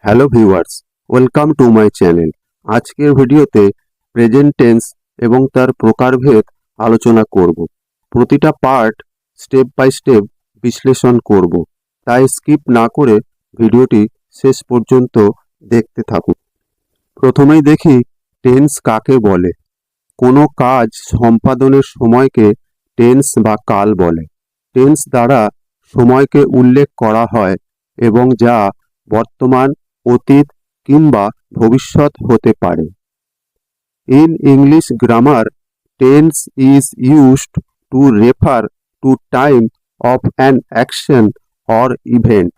Hello viewers, welcome to my channel. আজকের ভিডিওতে present tense এবং তার প্রকারভেদ আলোচনা করব। প্রতিটা পার্ট স্টেপ বাই স্টেপ বিশ্লেষণ করব, তাই স্কিপ না করে ভিডিওটি শেষ পর্যন্ত দেখতে থাকুন। প্রথমেই দেখি টেন্স কাকে বলে। কোনো কাজ সম্পাদনের সময়কে টেন্স বা কাল বলে। টেন্স দ্বারা সময়কে উল্লেখ করা হয় এবং যা বর্তমান, অতীত কিংবা ভবিষ্যৎ হতে পারে। In English grammar, tense is used to refer to time of an action or event.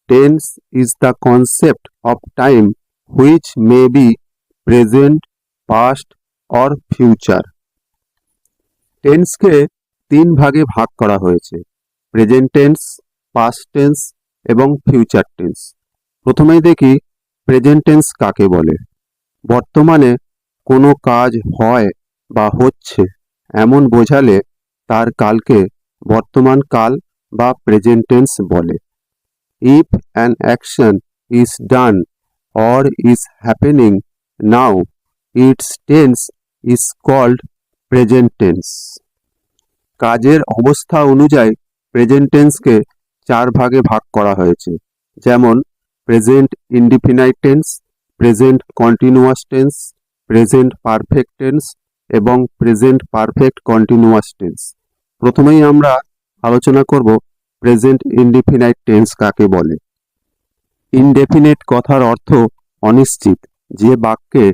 Tense is the concept of time which may be present, past or future. টেন্সকে তিন ভাগে ভাগ করা হয়েছে: প্রেজেন্ট টেন্স, পাস্ট টেন্স এবং future tense. প্রথমেই দেখি present tense কাকে বলে। বর্তমানে কোনো কাজ হয় বা হচ্ছে এমন বোঝালে তার কালকে বর্তমান কাল বা প্রেজেন্ট টেন্স বলে। If an action is done or is happening now, it's tense is called present tense. কাজের অবস্থা অনুযায়ী প্রেজেন্ট টেন্সকে চার ভাগে ভাগ করা হয়েছে, যেমন present indefinite tense, present continuous tense, present perfect tense এবং প্রেজেন্ট পারফেক্ট কন্টিনিউয়াস টেন্স। প্রথমেই আমরা আলোচনা করব প্রেজেন্ট ইনডিফিনাইট টেন্স কাকে বলে। ইনডেফিনিট কথার অর্থ অনিশ্চিত। যে বাক্যে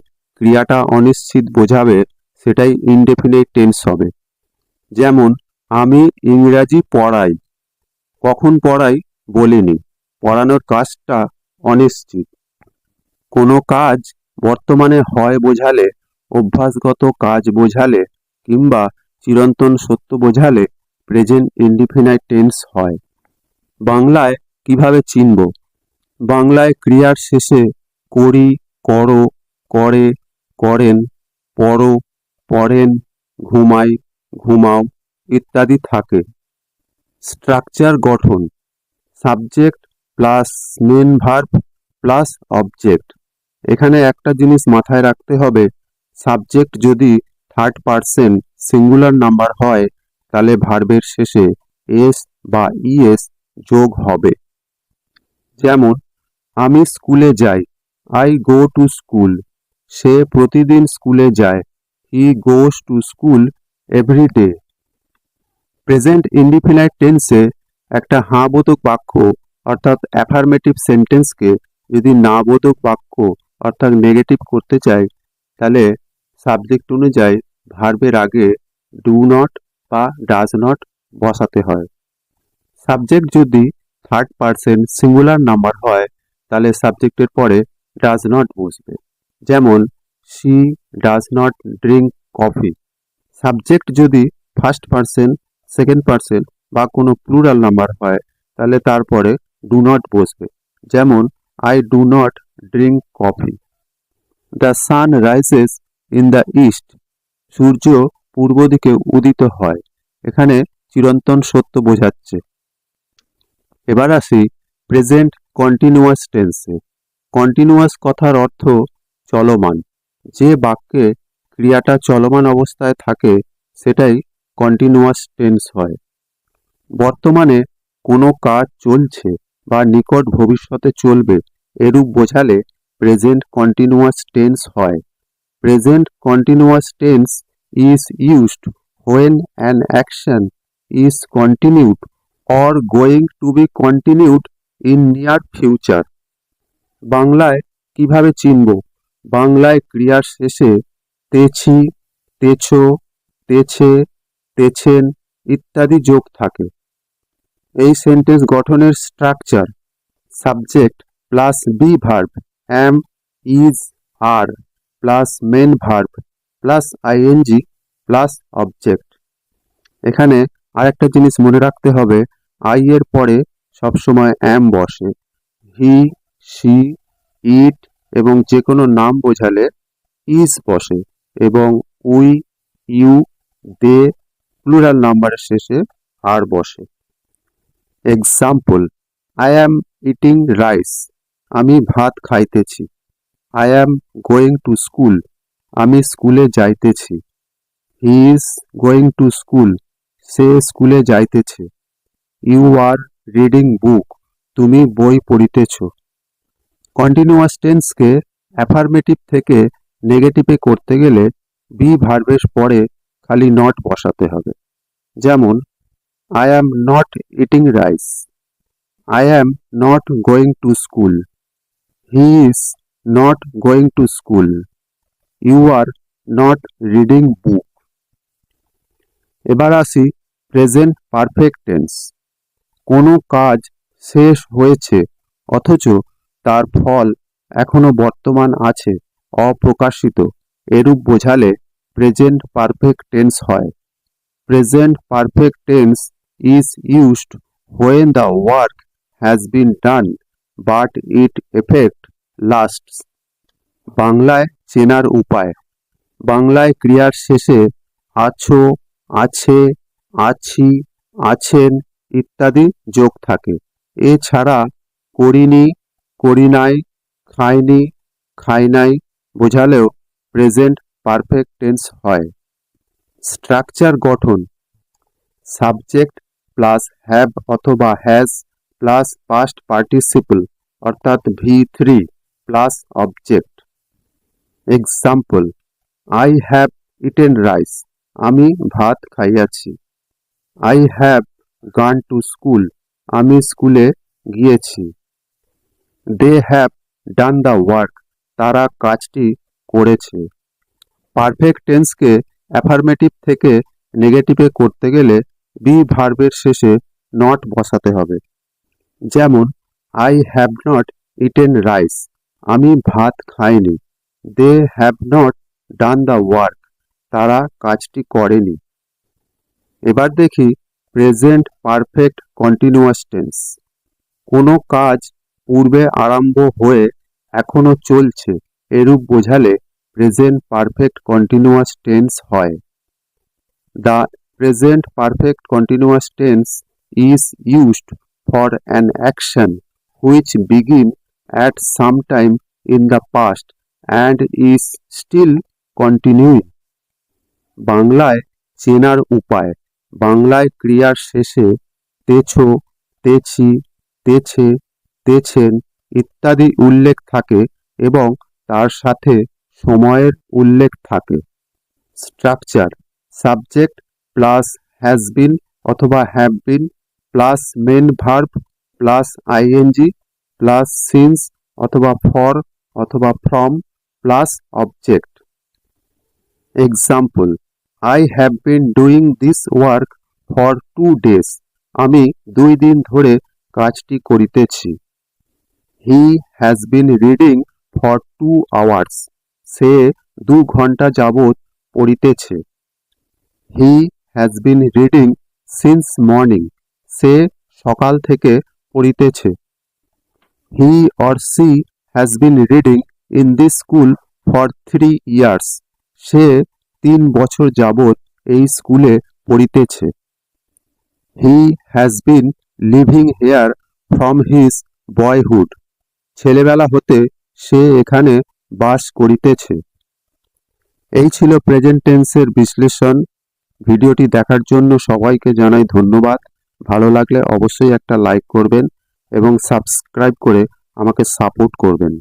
ক্রিয়াটা অনিশ্চিত বোঝাবে সেটাই ইনডেফিনিট টেন্স হবে। যেমন আমি ইংরাজি পড়াই। কখন পড়াই বলিনি, পড়ানোর কাজটা অনিশ্চিত। কোনো কাজ বর্তমানে হয় বোঝালে, অভ্যাসগত কাজ বোঝালে কিংবা চিরন্তন সত্য বোঝালে প্রেজেন্ট ইনডিফিনাইট টেন্স হয়। বাংলায় কিভাবে চিনব? বাংলায় ক্রিয়ার শেষে করি, করো, করে, করেন, পড়ো, পড়েন, ঘুমাই, ঘুমাও ইত্যাদি থাকে। স্ট্রাকচার গঠন: subject plus main verb plus object. এখানে একটা জিনিস মাথায় রাখতে হবে, সাবজেক্ট যদি থার্ড পারসন সিঙ্গুলার নাম্বার হয় তাহলে ভার্বের শেষে এস বা ইএস যোগ হবে। যেমন আমি স্কুলে যাই, আই গো টু স্কুল। সে প্রতিদিন স্কুলে যায়, he goes to school every day. Present indefinite টেন্সে একটা হাঁ বোধক বাক্য অর্থাৎ অ্যাফার্মেটিভ সেন্টেন্সকে যদি না বোধক বাক্য অর্থাৎ নেগেটিভ করতে চাই, তাহলে সাবজেক্ট অনুযায়ী ভার্বের আগে ডু নট বা ডাজ নট বসাতে হয়। সাবজেক্ট যদি থার্ড পারসন সিঙ্গুলার নাম্বার হয় তাহলে সাবজেক্টের পরে ডাজ নট বসবে। যেমন she does not drink coffee. Subject যদি ফার্স্ট পারসন, সেকেন্ড পারসন বা কোনো প্লুরাল নাম্বার হয় তাহলে তারপরে ডু নট বসবে। যেমন I do not drink coffee. The sun rises in the east. সূর্য পূর্ব দিকে উদিত হয়। এখানে চিরন্তন সত্য বোঝাচ্ছে। এবার আসি প্রেজেন্ট কন্টিনিউয়াস টেন্সে। কন্টিনিউয়াস কথার অর্থ চলমান। যে বাক্যে ক্রিয়াটা চলমান অবস্থায় থাকে সেটাই কন্টিনিউয়াস টেন্স হয়। বর্তমানে কোনো কাজ চলছে বা নিকট ভবিষ্যতে চলবে এরূপ বোঝালে প্রেজেন্ট কন্টিনিউয়াস টেন্স হয়। Present continuous tense is used when an action is continued or going to be continued in near future. বাংলায় কিভাবে চিনব? বাংলায় ক্রিয়ার শেষে তেছি, তেছো, তেছে, তেছেন ইত্যাদি যোগ থাকে। এই সেন্টেন্স গঠনের structure: subject plus be verb am, is, are plus main verb plus ING plus object. এখানে আরেকটা জিনিস মনে রাখতে হবে, আই এর পরে সবসময় অ্যাম বসে। হি, শি, ইট এবং যে কোনো নাম বোঝালে ইজ বসে এবং উই, ইউ, দে প্লুরাল নাম্বারের শেষে আর বসে। Example: I am eating rice. আমি ভাত খাইতেছি। I am going to school, আমি স্কুলে যাইতেছি। He is going to school, সে স্কুলে যাইতেছে। ইউ আর রিডিং বুক, তুমি বই পড়িতেছ। কন্টিনিউয়াস টেন্সকে অ্যাফার্মেটিভ থেকে নেগেটিভে করতে গেলে বি ভার্বের পরে খালি নট বসাতে হবে। যেমন I am not eating rice, I am not going to school, he is not going to school, you are not reading book. এবার আসি প্রেজেন্ট পারফেক্ট টেন্স। কোনো কাজ শেষ হয়েছে অথচ তার ফল এখনো বর্তমান আছে, অপ্রকাশিত, এরূপ বোঝালে প্রেজেন্ট পারফেক্ট টেন্স হয়। Present perfect tense is used when the work has been done but its effect lasts। বাংলায় চেনার উপায়। বাংলায় ক্রিয়ার শেষে আছো, আছে, আছি, আছেন ইত্যাদি যোগ থাকে। এছাড়া করিনি, করি নাই, খাইনি, খাই নাই বোঝালেও প্রেজেন্ট পারফেক্ট টেন্স হয়। স্ট্রাকচার গঠন। সাবজেক্ট প্লাস হ্যাভ অথবা হ্যাজ প্লাস পাস্ট পার্টিসিপল অর্থাৎ V3 plus object. Example, I have eaten rice, আমি ভাত খাইয়াছি। I have gone to school, আমি স্কুলে গিয়েছি। They have done the work, তারা কাজটি করেছে। পারফেক্ট টেন্সকে অ্যাফার্মেটিভ থেকে নেগেটিভে করতে গেলে বি ভার্বের শেষে নট বসাতে হবে। যেমন I have not eaten rice, আমি ভাত খাইনি। They have not done the work, তারা কাজটি করেনি। এবার দেখি প্রেজেন্ট পারফেক্ট কন্টিনিউয়াস টেন্স। কোনো কাজ পূর্বে আরম্ভ হয়ে এখনো চলছে, এরূপ বোঝালে প্রেজেন্ট পারফেক্ট কন্টিনিউয়াস টেন্স হয়। The present perfect continuous tense is used for an action which began at some time in the past and is still continuing। বাংলায় চেনার উপায়। বাংলায় ক্রিয়ার শেষে তেছো, তেছি, তেছে, তেছেন ইত্যাদি উল্লেখ থাকে এবং তার সাথে সময়ের উল্লেখ থাকে। Structure subject plus has been অথবা have been plus main verb plus ING plus since অথবা ফর অথবা from plus object. Example, I have been doing this work for 2 days, আমি 2 দিন ধরে কাজটি করিতেছি। He has been reading for 2 hours, সে 2 ঘন্টা যাবৎ পড়িতেছে। He has been reading since morning, সে সকাল থেকে পড়িতেছে। He or she has been reading in this school for 3 years, সে 3 বছর যাবৎ এই স্কুলে পড়িতেছে। He has been living here from his boyhood, ছেলেবেলা হতে সে এখানে বাস করিতেছে। এই ছিল প্রেজেন্ট টেন্সের বিশ্লেষণ। ভিডিওটি দেখার জন্য সবাইকে জানাই ধন্যবাদ। ভালো লাগলে অবশ্যই একটা লাইক করবেন এবং সাবস্ক্রাইব করে আমাকে সাপোর্ট করবেন।